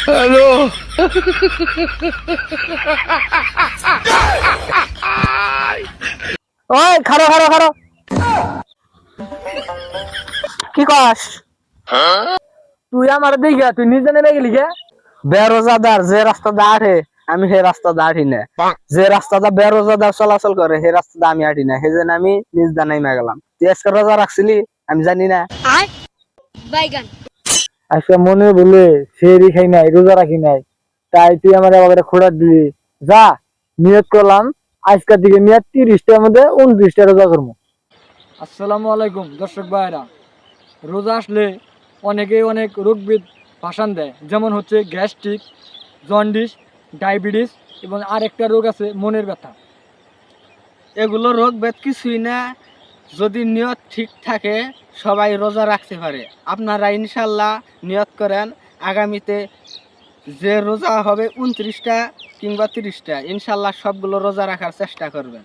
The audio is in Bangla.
হ্যালো। ওই খারো খারো খারো, কি কস? তুই আমার দিকে তুই নিজে নেমে গেলি কে? বেরোজাদার যে রাস্তা দাঁড়ে আমি সেই রাস্তা দাঁড়ি না, যে রাস্তাটা বেরোজাদার চলাচল করে সেই রাস্তাটা আমি হাঁটি না, সেই জন্য আমি নিজ দানাই গেলাম। তুই আজকে রোজা রাখছিলি আমি জানি না? আজকে মনে বলে সেরি খাই নাই, রোজা রাখি নাই, তাই তুই আমার আবার খোড়া দিলি। যা, নিয়ত করলাম আজকের দিকে নিয়ত 30টার মধ্যে 29টা রোজা করবো। আসসালামু আলাইকুম দর্শক ভাইরা। রোজা আসলে অনেকেই অনেক রোগবিদ ভাষণ দেয়, যেমন হচ্ছে গ্যাস্ট্রিক, জন্ডিস, ডায়াবেটিস এবং আরেকটা রোগ আছে মনের ব্যথা। এগুলো রোগ ব্যাধ কিছুই না, যদি নিয়ত ঠিক থাকে সবাই রোজা রাখতে পারে। আপনারা ইনশাল্লাহ নিয়ত করেন আগামীতে যে রোজা হবে 29টা কিংবা 30টা, ইনশাল্লাহ সবগুলো রোজা রাখার চেষ্টা করবেন।